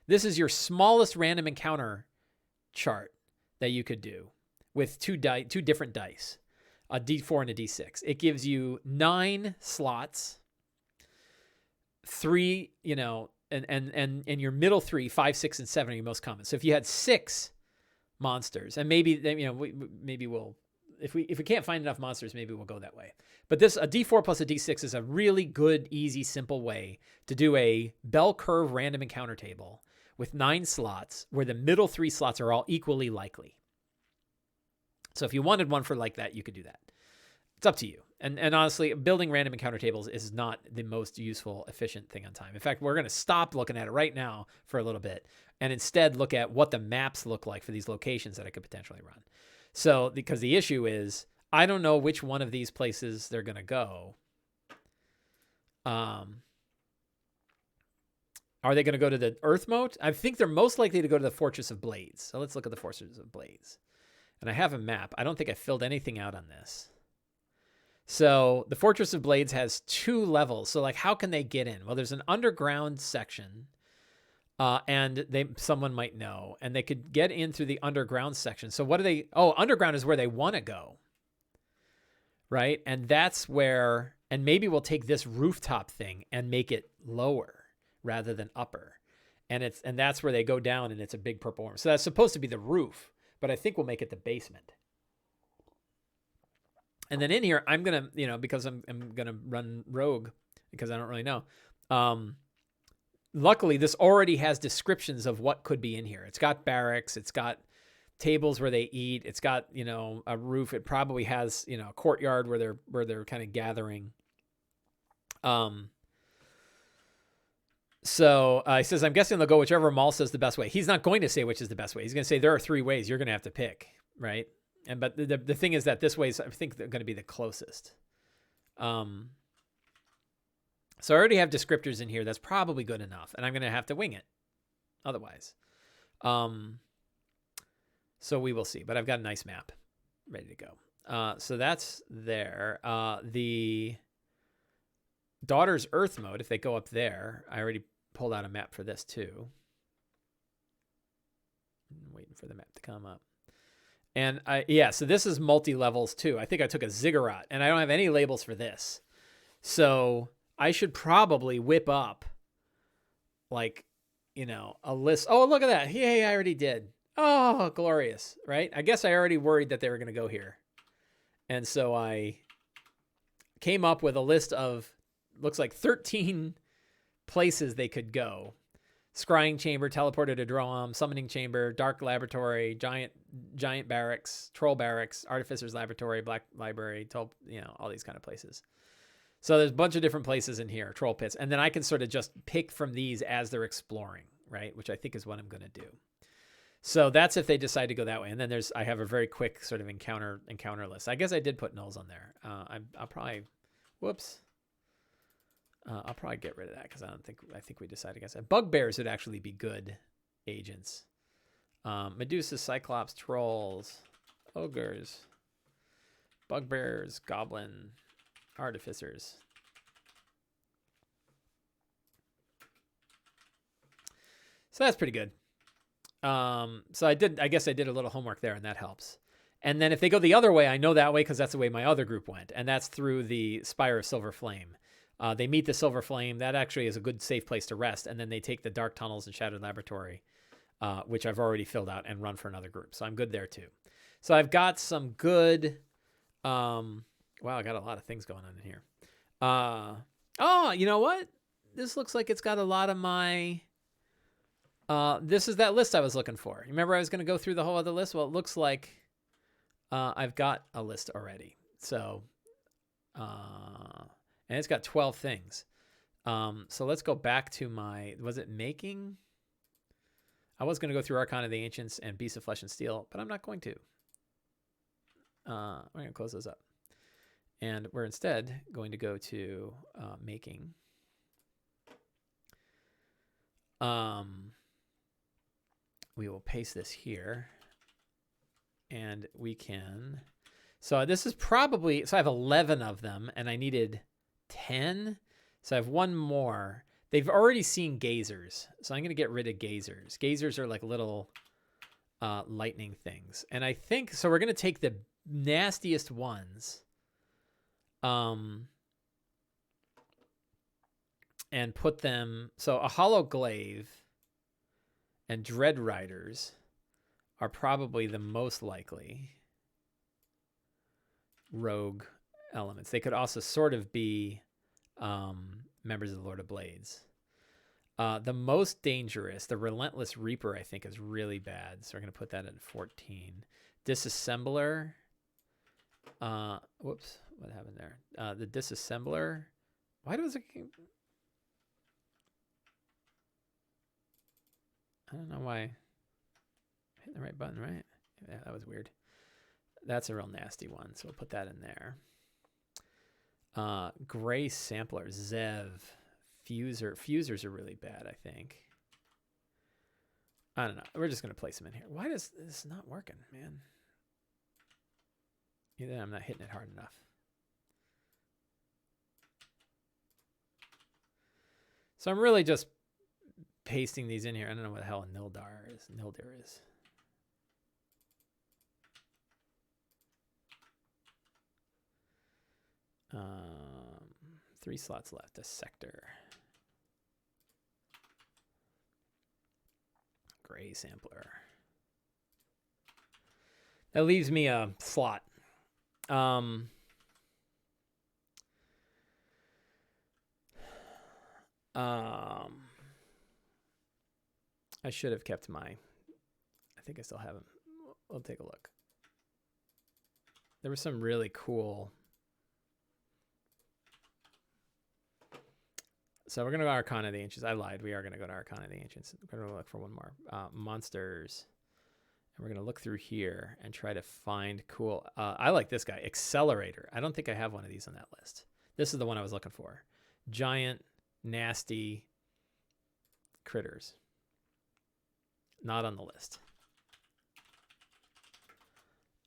This is your smallest random encounter chart that you could do with 2 different dice, a D4 and a D6. It gives you 9 slots, 3, and your middle 3, 5, 6, and 7 are your most common. So if you had 6 monsters, and maybe, you know, maybe we'll, if we can't find enough monsters, maybe we'll go that way. But a D4 plus a D6 is a really good, easy, simple way to do a bell curve random encounter table with 9 slots where the middle 3 slots are all equally likely. So if you wanted one for like that, you could do that. It's up to you. And honestly, building random encounter tables is not the most useful, efficient thing on time. In fact, we're going to stop looking at it right now for a little bit and instead look at what the maps look like for these locations that I could potentially run. So, because the issue is, I don't know which one of these places they're going to go. Are they going to go to the Earth Moat? I think they're most likely to go to the Fortress of Blades. So let's look at the Fortress of Blades. And I have a map. I don't think I filled anything out on this. So the Fortress of Blades has 2 levels. So like, how can they get in? Well, there's an underground section, and someone might know, and they could get in through the underground section. So what do they? Oh, underground is where they want to go, right? And that's where, and maybe we'll take this rooftop thing and make it lower rather than upper, and that's where they go down, and it's a big purple worm. So that's supposed to be the roof, but I think we'll make it the basement. And then in here, I'm going to, you know, because I'm going to run rogue because I don't really know. Luckily, this already has descriptions of what could be in here. It's got barracks. It's got tables where they eat. It's got, you know, a roof. It probably has, you know, a courtyard where they're kind of gathering. So he says, I'm guessing they'll go whichever Maul says the best way. He's not going to say which is the best way. He's going to say there are 3 ways. You're going to have to pick, right? But the thing is that this way is, I think, they're going to be the closest. So I already have descriptors in here. That's probably good enough. And I'm going to have to wing it otherwise. So we will see. But I've got a nice map ready to go. So that's there. The Daughter's Earth mode, if they go up there, I already pulled out a map for this too. I'm waiting for the map to come up. And so this is multi-levels too. I think I took a ziggurat, and I don't have any labels for this. So I should probably whip up, like, you know, a list. Oh, look at that. Yay, I already did. Oh, glorious, right? I guess I already worried that they were going to go here. And so I came up with a list of, looks like 13 places they could go. Scrying chamber, teleporter to Droam, summoning chamber, dark laboratory, giant barracks, troll barracks, artificer's laboratory, black library, you know, all these kind of places. So there's a bunch of different places in here, troll pits, and then I can sort of just pick from these as they're exploring, right? Which I think is what I'm going to do. So that's if they decide to go that way. And then I have a very quick sort of encounter list. I guess I did put nulls on there. I'll probably, whoops. I'll probably get rid of that because I think we decided against that. Bugbears would actually be good agents. Medusas, Cyclops, Trolls, Ogres, Bugbears, Goblin, Artificers. So that's pretty good. So I guess I did a little homework there, and that helps. And then if they go the other way, I know that way because that's the way my other group went, and that's through the Spire of Silver Flame. They meet the Silver Flame. That actually is a good, safe place to rest. And then they take the Dark Tunnels and Shattered Laboratory, which I've already filled out, and run for another group. So I'm good there too. So I've got some good, wow, I got a lot of things going on in here. Oh, you know what? This looks like it's got a lot of my, this is that list I was looking for. Remember I was going to go through the whole other list? Well, it looks like I've got a list already. So, and it's got 12 things. So let's go back to was it making? I was going to go through Archon of the Ancients and Beasts of Flesh and Steel, but I'm not going to. We're going to close those up. And we're instead going to go to making. We will paste this here. And we can. So this is probably, so I have 11 of them, and I needed 10. So I have one more. They've already seen gazers, so I'm going to get rid of gazers. Gazers are like little lightning things. And I think, so we're going to take the nastiest ones. and put them. So a Hollow Glaive and Dread Riders are probably the most likely rogue elements. They could also sort of be members of the Lord of Blades. The most dangerous, the Relentless Reaper, I think is really bad. So we're going to put that at 14. Disassembler. Whoops, what happened there? The Disassembler. Why does it... I don't know why. Hitting the right button, right? Yeah, that was weird. That's a real nasty one, so we'll put that in there. Gray Sampler, Zev, Fuser. Fusers are really bad, I think. I don't know. We're just going to place them in here. Why does this not working, man? Either I'm not hitting it hard enough. So I'm really just pasting these in here. I don't know what the hell a Nildir is. 3 slots left. A Sector. Gray Sampler. That leaves me a slot. I should have kept my... I think I still have them. We'll take a look. There was some really cool... So we're going to go Arcana of the Ancients. I lied. We are going to go to Arcana of the Ancients. We're going to look for one more. Monsters. And we're going to look through here and try to find cool... I like this guy. Accelerator. I don't think I have one of these on that list. This is the one I was looking for. Giant, nasty critters. Not on the list.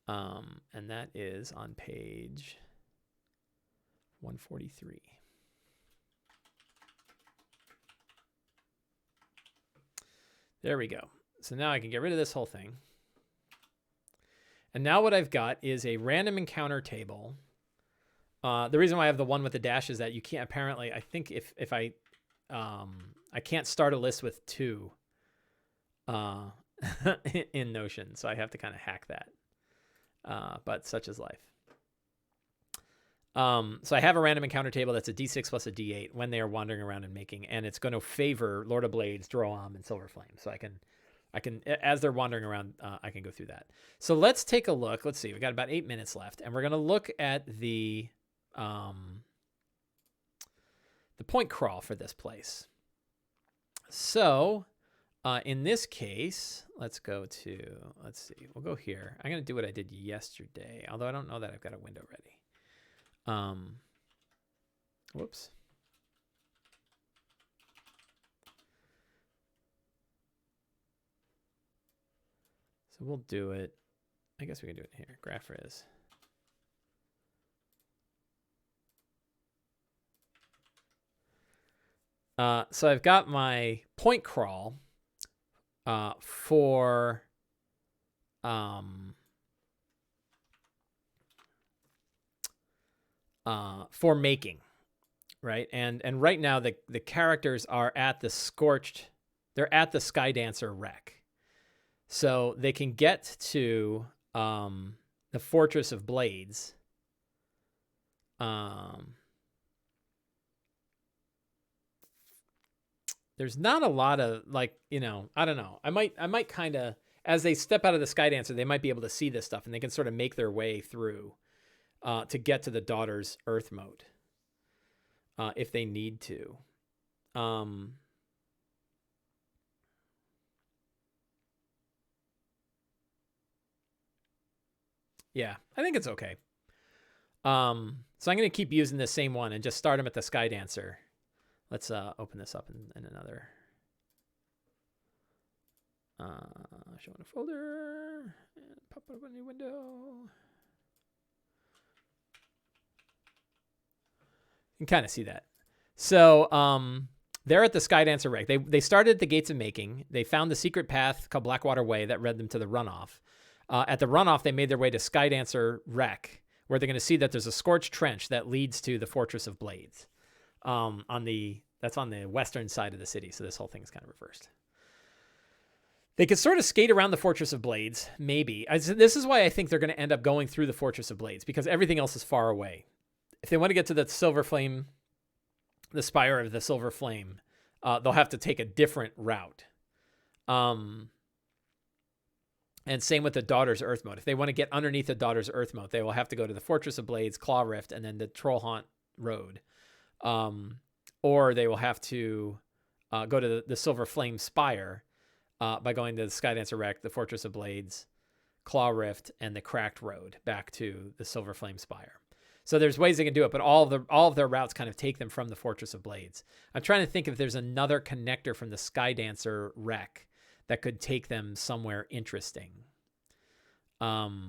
And that is on page 143. There we go. So now I can get rid of this whole thing. And now what I've got is a random encounter table. The reason why I have the one with the dash is that you can't apparently, I think if I can't start a list with 2 in Notion. So I have to kind of hack that. But such is life. So I have a random encounter table that's a D6 plus a D8 when they are wandering around and making, and it's going to favor Lord of Blades, Droam, and Silver Flame. So I can, as they're wandering around, I can go through that. So let's take a look. Let's see. We got about 8 minutes left, and we're going to look at the point crawl for this place. So in this case, let's see. We'll go here. I'm going to do what I did yesterday, although I don't know that I've got a window ready. Whoops. So we'll do it. I guess we can do it here. Graph Riz. So I've got my point crawl for making, right? And right now the characters are at the Scorched, they're at the Skydancer wreck. So they can get to the Fortress of Blades. There's not a lot of, like, you know, I don't know. I might kind of, as they step out of the Skydancer, they might be able to see this stuff and they can sort of make their way through to get to the Daughter's Earth mode if they need to. Yeah, I think it's okay. So I'm going to keep using the same one and just start them at the Skydancer. Let's open this up in another. Show in a folder. And pop up a new window. You can kind of see that. So they're at the Skydancer wreck. They started at the Gates of Making. They found the secret path called Blackwater Way that led them to the runoff. At the runoff, they made their way to Skydancer wreck, where they're going to see that there's a scorched trench that leads to the Fortress of Blades on the That's on the western side of the city, so this whole thing is kind of reversed. They could sort of skate around the Fortress of Blades, maybe. This is why I think they're going to end up going through the Fortress of Blades, because everything else is far away. If they want to get to the Silver Flame, the Spire of the Silver Flame, they'll have to take a different route. And same with the Daughter's Earth Moat. If they want to get underneath the Daughter's Earth Moat, they will have to go to the Fortress of Blades, Claw Rift, and then the Troll Haunt Road. Or they will have to go to the Silver Flame Spire by going to the Skydancer Wreck, the Fortress of Blades, Claw Rift, and the Cracked Road back to the Silver Flame Spire. So there's ways they can do it, but all of their routes kind of take them from the Fortress of Blades. I'm trying to think if there's another connector from the Skydancer Wreck that could take them somewhere interesting. But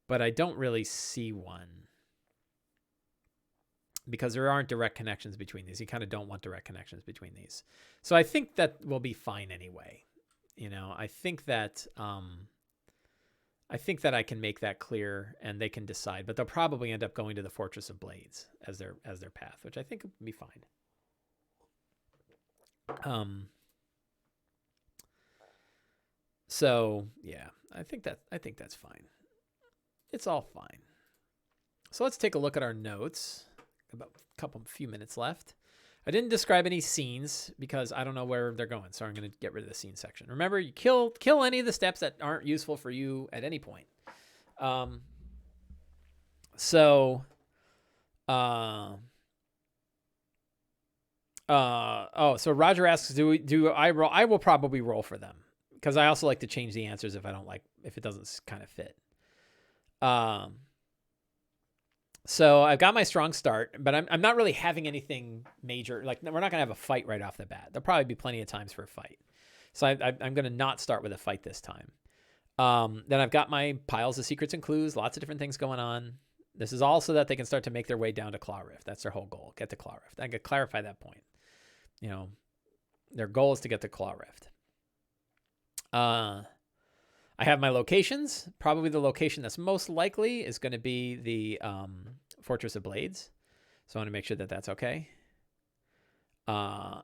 I don't really see one, because there aren't direct connections between these. You kind of don't want direct connections between these. So I think that will be fine anyway. I think that I can make that clear and they can decide, but they'll probably end up going to the Fortress of Blades as their path, which I think would be fine. So yeah, I think that's fine. It's all fine. So let's take a look at our notes. About a few minutes left. I didn't describe any scenes because I don't know where they're going, so I'm going to get rid of the scene section. Remember, you kill any of the steps that aren't useful for you at any point. So Roger asks, do I roll? I will probably roll for them, because I also like to change the answers if it doesn't kind of fit. So I've got my strong start, but I'm not really having anything major. Like, we're not going to have a fight right off the bat. There'll probably be plenty of times for a fight. So I'm going to not start with a fight this time. Then I've got my piles of secrets and clues, lots of different things going on. This is all so that they can start to make their way down to Claw Rift. That's their whole goal, get to Claw Rift. I could clarify that point. Their goal is to get to Claw Rift. I have my locations. Probably the location that's most likely is going to be the Fortress of Blades. So I want to make sure that that's okay. But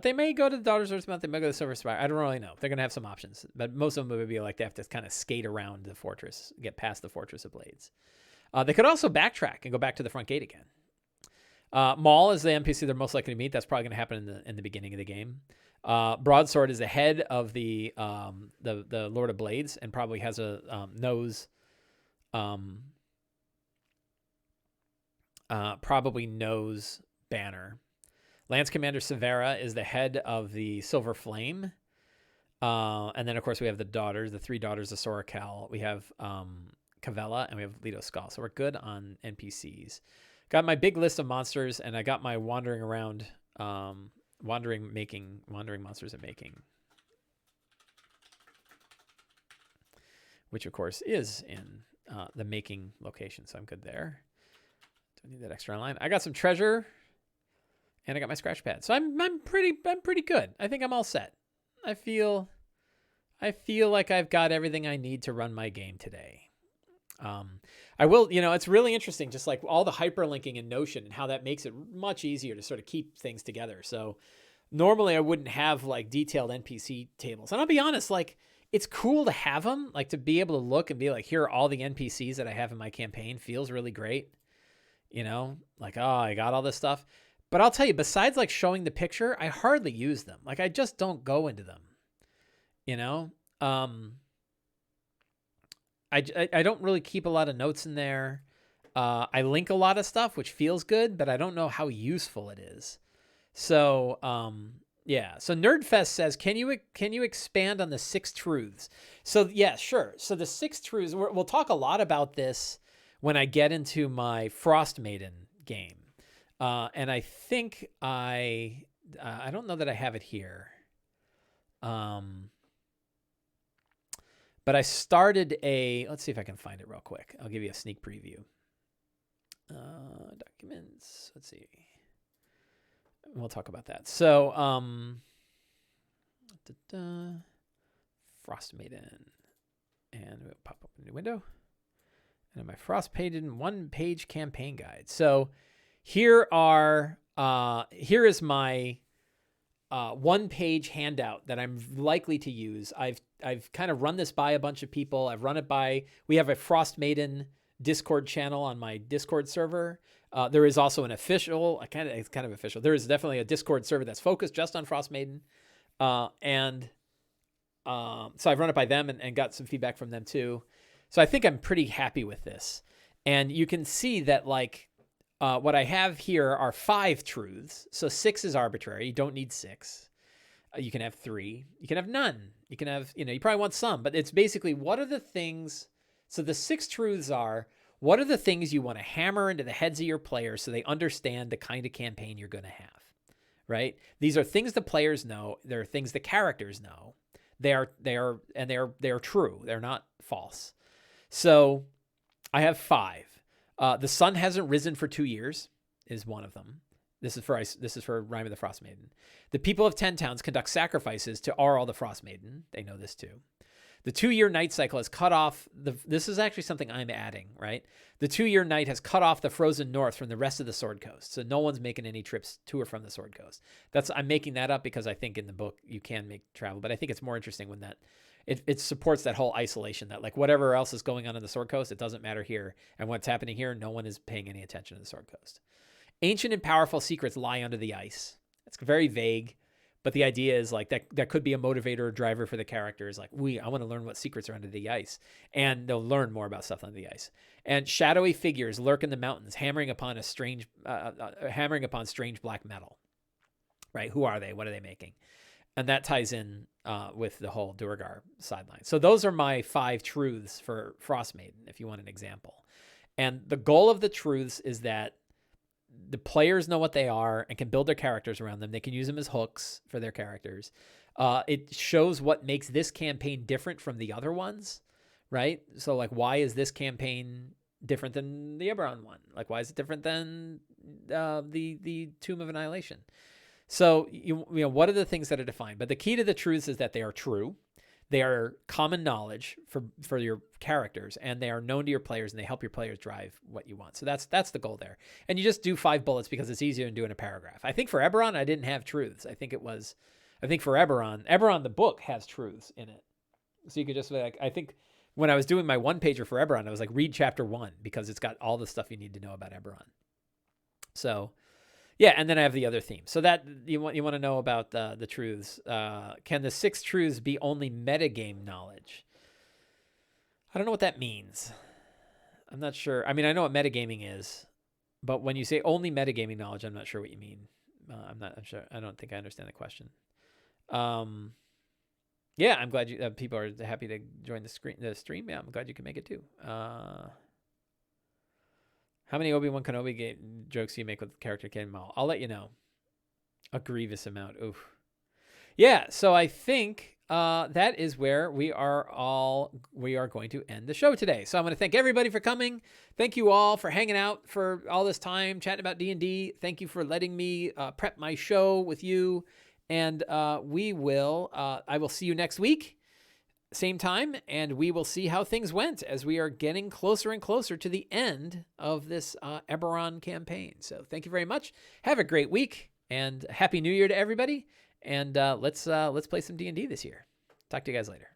they may go to the Daughter's Earth Moat. They may go to the Silver Spire. I don't really know. They're going to have some options. But most of them would be like they have to kind of skate around the fortress, get past the Fortress of Blades. They could also backtrack and go back to the front gate again. Maul is the NPC they're most likely to meet. That's probably going to happen in the beginning of the game. Broadsword is the head of the Lord of Blades and probably has a probably knows Banner. Lance Commander Severa is the head of the Silver Flame. And then, of course, we have the three daughters of Sorokal. We have Cavella, and we have Leto Skull. So we're good on NPCs. Got my big list of monsters, and I got my wandering around, wandering monsters and making, which, of course, is in the making location. So I'm good there. Don't need that extra line. I got some treasure. And I got my scratch pad. So I'm pretty good. I think I'm all set. I feel like I've got everything I need to run my game today. I will, it's really interesting, just like all the hyperlinking in Notion and how that makes it much easier to sort of keep things together. So normally I wouldn't have like detailed NPC tables. And I'll be honest, like, it's cool to have them, like to be able to look and be like, here are all the NPCs that I have in my campaign. Feels really great. Like, oh, I got all this stuff. But I'll tell you, besides like showing the picture, I hardly use them. Like, I just don't go into them, I don't really keep a lot of notes in there. I link a lot of stuff, which feels good, but I don't know how useful it is. So, yeah. So Nerdfest says, can you expand on the 6 truths? So yeah, sure. So the 6 truths, we'll talk a lot about this when I get into my Frost Maiden game. And I think I don't know that I have it here. But I started let's see if I can find it real quick. I'll give you a sneak preview. Documents, let's see. We'll talk about that. So, Frost Maiden, and we'll pop up a new window. And my Frost Maiden 1-page campaign guide. So here is my 1-page handout that I'm likely to use. I've kind of run this by a bunch of people. I've run it by, we have a Frost Maiden Discord channel on my Discord server. There is also an official, it's kind of official. There is definitely a Discord server that's focused just on Frost Maiden. So I've run it by them and got some feedback from them too. So I think I'm pretty happy with this. And you can see that what I have here are 5 truths. So 6 is arbitrary. You don't need 6. You can have 3. You can have none. You can have, you probably want some, but it's basically what are the things. So the 6 truths are, what are the things you want to hammer into the heads of your players so they understand the kind of campaign you're going to have, right? These are things the players know. They're things the characters know. They are true. They're not false. So I have 5. The sun hasn't risen for 2 years is one of them. This is for Rime of the Frost Maiden. The people of 10 towns conduct sacrifices to Aurel the Frost Maiden. They know this too. The 2-year night cycle has cut off this is actually something I'm adding, right? The 2-year night has cut off the frozen north from the rest of the Sword Coast. So no one's making any trips to or from the Sword Coast. I'm making that up because I think in the book you can make travel, but I think it's more interesting when it supports that whole isolation that whatever else is going on in the Sword Coast, it doesn't matter here. And what's happening here, no one is paying any attention to the Sword Coast. Ancient and powerful secrets lie under the ice. It's very vague, but the idea is that could be a motivator or driver for the characters. I want to learn what secrets are under the ice, and they'll learn more about stuff under the ice. And shadowy figures lurk in the mountains, hammering upon strange black metal. Right? Who are they? What are they making? And that ties in with the whole Duergar sideline. So those are my 5 truths for Frost Maiden, if you want an example. And the goal of the truths is that the players know what they are and can build their characters around them. They can use them as hooks for their characters. It shows what makes this campaign different from the other ones, right? So why is this campaign different than the Eberron one? Why is it different than the Tomb of Annihilation? So, what are the things that are defined? But the key to the truths is that they are true. They are common knowledge for your characters, and they are known to your players, and they help your players drive what you want. So that's the goal there. And you just do 5 bullets because it's easier than doing a paragraph. I think for Eberron, I didn't have truths. I think for Eberron, the book has truths in it. So you could just I think when I was doing my 1-pager for Eberron, I was read chapter 1 because it's got all the stuff you need to know about Eberron. So, yeah, and then I have the other theme. So that you want to know about the truths. Can the 6 truths be only metagame knowledge? I don't know what that means. I'm not sure. I mean, I know what metagaming is, but when you say only metagaming knowledge, I'm not sure what you mean. I'm sure. I don't think I understand the question. Yeah, I'm glad people are happy to join the stream. Yeah, I'm glad you can make it too. How many Obi-Wan Kenobi jokes do you make with character Ken Maul? I'll let you know. A grievous amount. Oof. Yeah, so I think that is where we are going to end the show today. So I'm going to thank everybody for coming. Thank you all for hanging out for all this time, chatting about D&D. Thank you for letting me prep my show with you. And I will see you next week. Same time, and we will see how things went as we are getting closer and closer to the end of this Eberron campaign. So thank you very much. Have a great week, and Happy New Year to everybody. And let's play some D&D this year. Talk to you guys later.